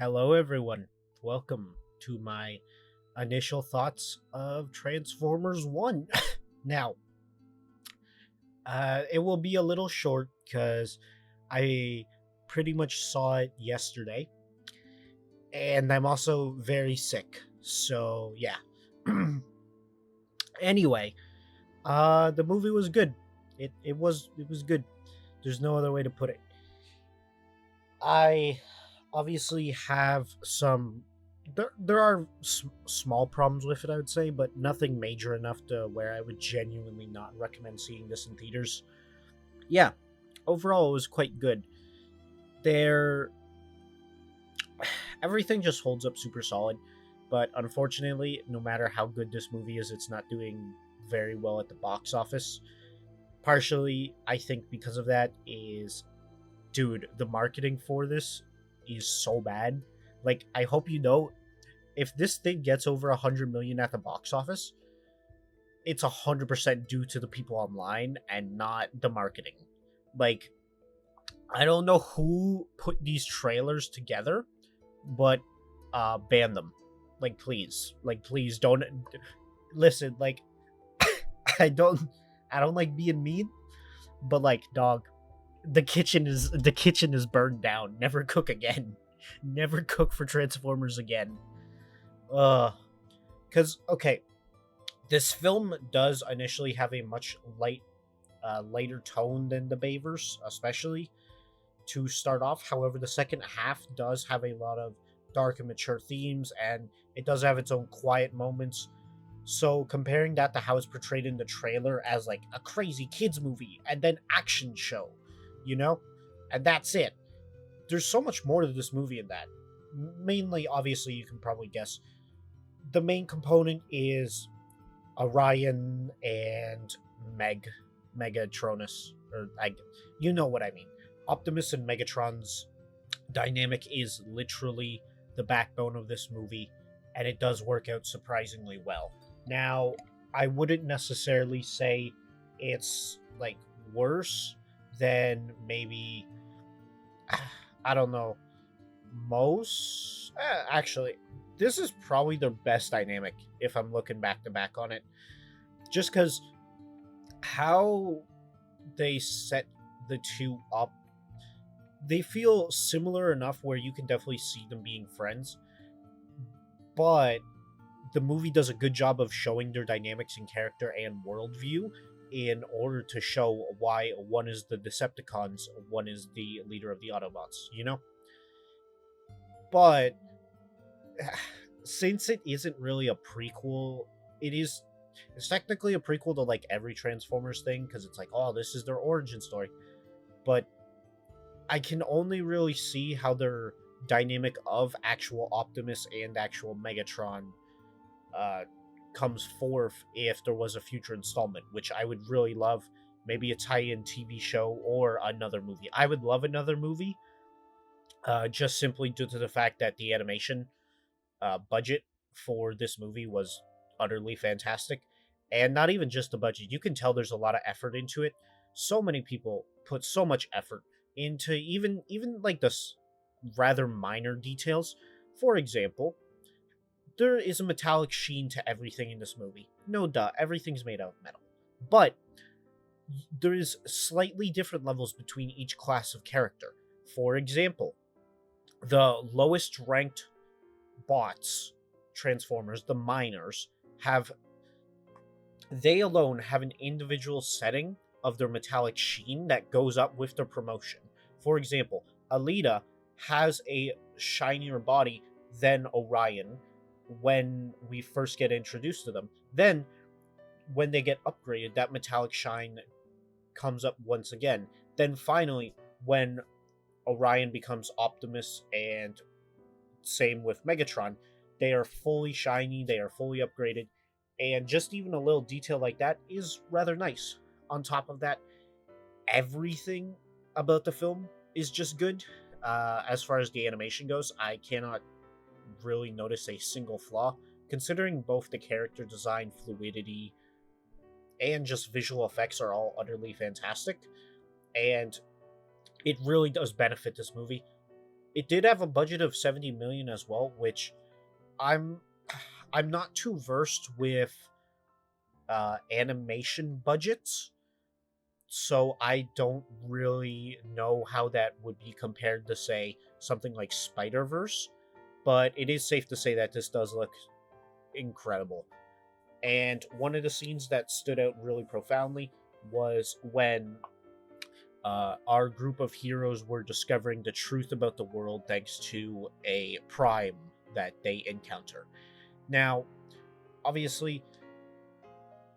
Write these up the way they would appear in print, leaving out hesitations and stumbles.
Hello, everyone. Welcome to my initial thoughts of Transformers 1. Now, it will be a little short because I pretty much saw it yesterday, and I'm also very sick. So, yeah. Anyway, the movie was good. It was good. There's no other way to put it. I obviously have some there are small problems with it, I would say, but nothing major enough to where I would genuinely not recommend seeing this in theaters. Yeah, overall it was quite good. There Everything just holds up super solid, but unfortunately, no matter how good this movie is, it's not doing very well at the box office. Partially, I think because of that is dude, the marketing for this is so bad. Like, I hope you know, if this thing gets over 100 million at the box office, it's 100% due to the people online and not the marketing. Like, I don't know who put these trailers together, but ban them. Like, please don't listen. Like, I don't, I don't like being mean, but like, dog, the kitchen is burned down. Never cook again. Never cook for Transformers again. Uh, because okay, this film does initially have a much lighter tone than the Bayverse, especially to start off. However, the second half does have a lot of dark and mature themes, and it does have its own quiet moments. So comparing that to how it's portrayed in the trailer as like a crazy kids movie and then action show, you know, and that's it. There's so much more to this movie in that. Mainly, obviously, you can probably guess. The main component is Orion and Megatronus, or you know what I mean. Optimus and Megatron's dynamic is literally the backbone of this movie, and it does work out surprisingly well. Now, I wouldn't necessarily say it's like worse than maybe I don't know most. Actually, this is probably their best dynamic if I'm looking back to back on it, just because how they set the two up, they feel similar enough where you can definitely see them being friends, but the movie does a good job of showing their dynamics in character and worldview in order to show why one is the Decepticons, one is the leader of the Autobots, you know? But since it isn't really a prequel, it is it's technically a prequel to like every Transformers thing because it's like, oh, this is their origin story. But I can only really see how their dynamic of actual Optimus and actual Megatron uh, comes forth if there was a future installment, which I would really love. Maybe a tie-in TV show or another movie. I would love another movie, just simply due to the fact that the animation budget for this movie was utterly fantastic, and not even just the budget. You can tell there's a lot of effort into it. So many people put so much effort into even like this rather minor details. For example, there is a metallic sheen to everything in this movie. No duh, everything's made out of metal. But there is slightly different levels between each class of character. For example, the lowest ranked bots, Transformers, the miners, have they alone have an individual setting of their metallic sheen that goes up with their promotion. For example, Alita has a shinier body than Orion when we first get introduced to them. Then, when they get upgraded, that metallic shine comes up once again. Then finally, when Orion becomes Optimus and same with Megatron, they are fully shiny, they are fully upgraded, and just even a little detail like that is rather nice. On top of that, everything about the film is just good. As far as the animation goes, I cannot really notice a single flaw, considering both the character design, fluidity, and just visual effects are all utterly fantastic. And it really does benefit this movie. It did have a budget of 70 million as well, which I'm I'm not too versed with animation budgets, so I don't really know how that would be compared to, say, something like Spider Verse. But it is safe to say that this does look incredible. And one of the scenes that stood out really profoundly was when our group of heroes were discovering the truth about the world thanks to a prime that they encounter. Now, obviously,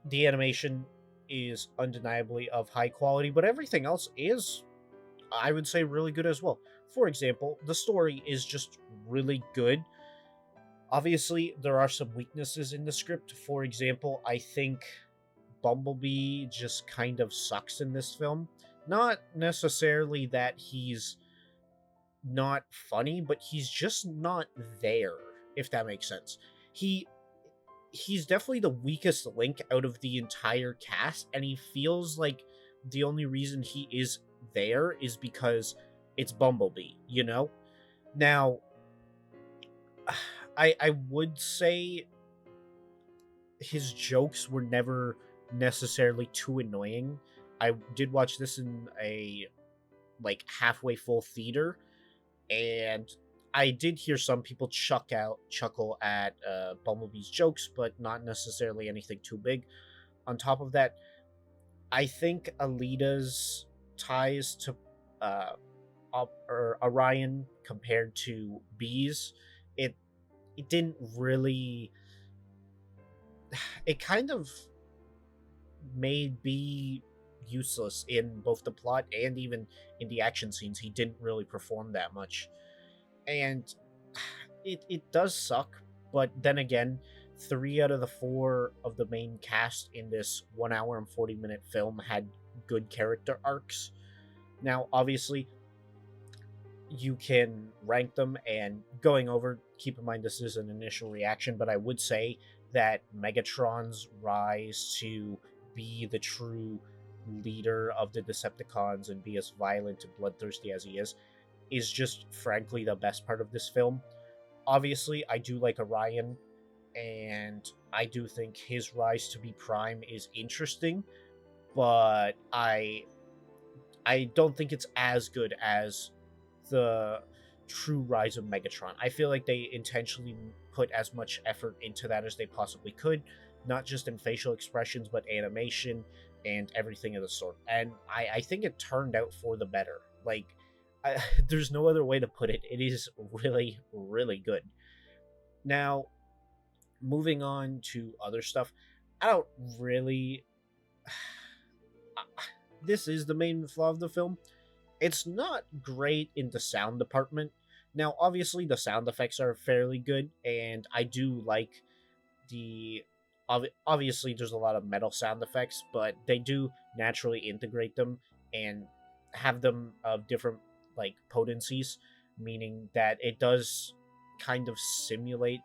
the animation is undeniably of high quality, but everything else is, I would say, really good as well. For example, the story is just really good. Obviously, there are some weaknesses in the script. For example, I think Bumblebee just kind of sucks in this film. Not necessarily that he's not funny, but he's just not there, if that makes sense. He he's definitely the weakest link out of the entire cast, and he feels like the only reason he is there is because it's Bumblebee, you know? Now, I would say his jokes were never necessarily too annoying. I did watch this in a like halfway full theater, and I did hear some people chuckle at Bumblebee's jokes, but not necessarily anything too big. On top of that, I think Alita's ties to uh, or Orion compared to Bee's, it it didn't really. It kind of made Bee useless in both the plot and even in the action scenes. He didn't really perform that much, and it does suck. But then again, 3 out of the 4 of the main cast in this 1 hour and 40 minute film had good character arcs. Now, obviously, you can rank them, and going over, keep in mind this is an initial reaction, but I would say that Megatron's rise to be the true leader of the Decepticons and be as violent and bloodthirsty as he is just frankly the best part of this film. Obviously, I do like Orion, and I do think his rise to be Prime is interesting, but I don't think it's as good as the true rise of Megatron. I feel like they intentionally put as much effort into that as they possibly could, not just in facial expressions, but animation and everything of the sort. And I think it turned out for the better. Like, there's no other way to put it. It is really, really good. Now, moving on to other stuff, I don't really. This is the main flaw of the film. It's not great in the sound department. Now, obviously, the sound effects are fairly good, and I do like the. Obviously, there's a lot of metal sound effects, but they do naturally integrate them and have them of different like potencies, meaning that it does kind of simulate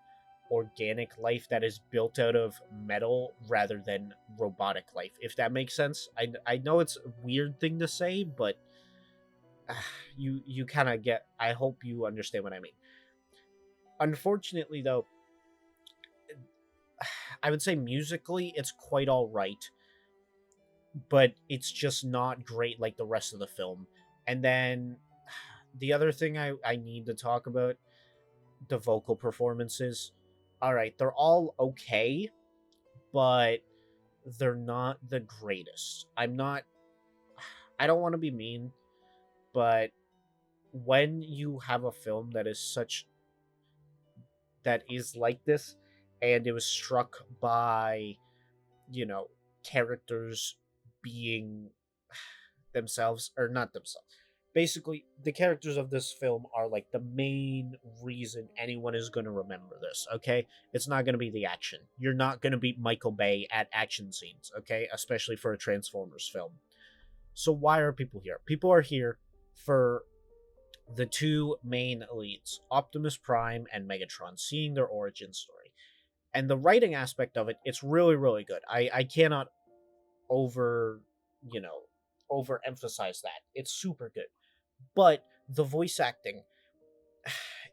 organic life that is built out of metal rather than robotic life, if that makes sense. I know it's a weird thing to say, but you kind of get. I hope you understand what I mean. Unfortunately, though, I would say musically it's quite all right, but it's just not great like the rest of the film. And then the other thing I need to talk about, the vocal performances. All right, they're all okay, but they're not the greatest. I don't want to be mean, but when you have a film that is like this, and it was struck by, you know, characters being themselves, or not themselves. Basically, the characters of this film are like the main reason anyone is going to remember this, okay? It's not going to be the action. You're not going to beat Michael Bay at action scenes, okay? Especially for a Transformers film. So why are people here? People are here for the two main leads, Optimus Prime and Megatron, seeing their origin story. And the writing aspect of it, it's really, really good. I cannot over, you know, overemphasize that. It's super good. But the voice acting,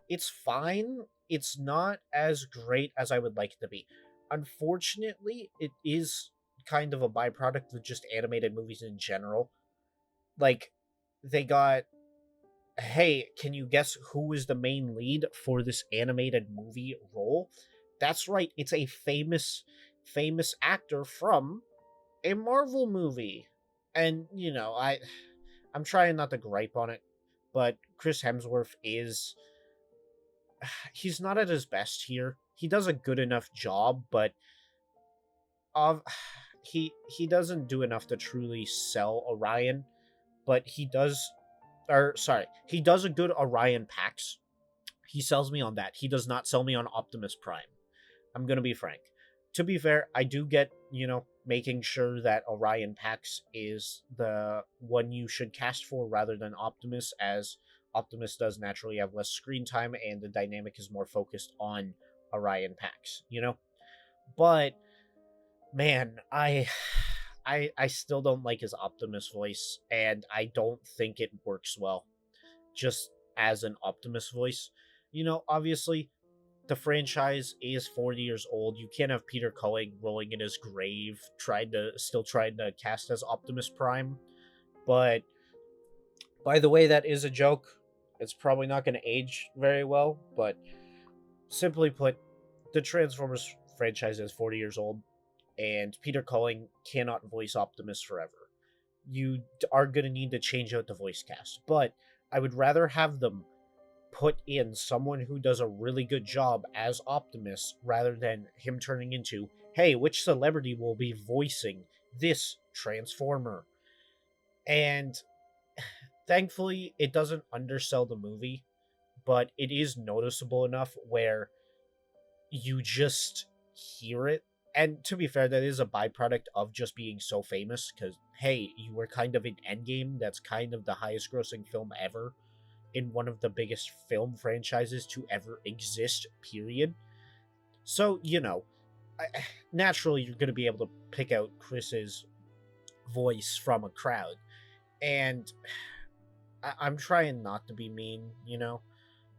it's fine. It's not as great as I would like it to be. Unfortunately, it is kind of a byproduct of just animated movies in general. Like, they got, hey, can you guess who is the main lead for this animated movie role? That's right, it's a famous actor from a Marvel movie. And, I'm trying not to gripe on it, but Chris Hemsworth is he's not at his best here. He does a good enough job, but of he doesn't do enough to truly sell Orion, but he does or sorry, he does a good Orion Pax. He sells me on that. He does not sell me on Optimus Prime. I'm going to be frank. To be fair, I do get, making sure that Orion Pax is the one you should cast for rather than Optimus, as Optimus does naturally have less screen time and the dynamic is more focused on Orion Pax. But man, I still don't like his Optimus voice, and I don't think it works well just as an Optimus voice. Obviously, the franchise is 40 years old. You can't have Peter Cullen rolling in his grave trying to cast as Optimus Prime. But by the way, that is a joke. It's probably not going to age very well, but simply put, the Transformers franchise is 40 years old, and Peter Cullen cannot voice Optimus forever. You are going to need to change out the voice cast, but I would rather have them put in someone who does a really good job as Optimus rather than him turning into, hey, which celebrity will be voicing this Transformer? And thankfully, it doesn't undersell the movie, but it is noticeable enough where you just hear it. And to be fair, that is a byproduct of just being so famous, because, hey, you were kind of in Endgame, that's kind of the highest grossing film ever in one of the biggest film franchises to ever exist, period. So, I, naturally, you're going to be able to pick out Chris's voice from a crowd. And I'm trying not to be mean.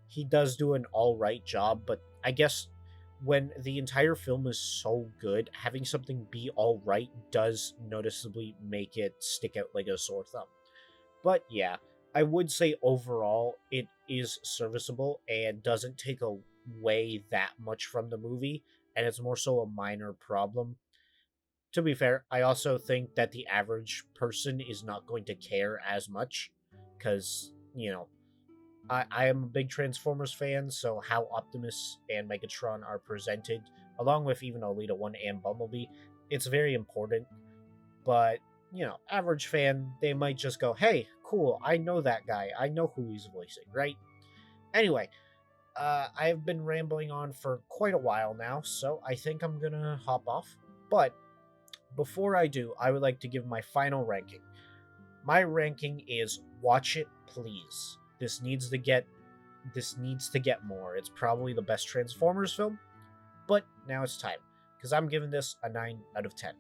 He does do an alright job, but I guess when the entire film is so good, having something be alright does noticeably make it stick out like a sore thumb. But yeah, I would say overall it is serviceable and doesn't take away that much from the movie, and it's more so a minor problem. To be fair, I also think that the average person is not going to care as much because, I am a big Transformers fan, so how Optimus and Megatron are presented, along with even Alita 1 and Bumblebee, it's very important. But, average fan, they might just go, hey, cool, I know that guy. I know who he's voicing, right? Anyway, I've been rambling on for quite a while now, so I think I'm gonna hop off. But before I do, I would like to give my final ranking. My ranking is watch it, please. This needs to get more. It's probably the best Transformers film, but now it's time because I'm giving this a 9 out of 10.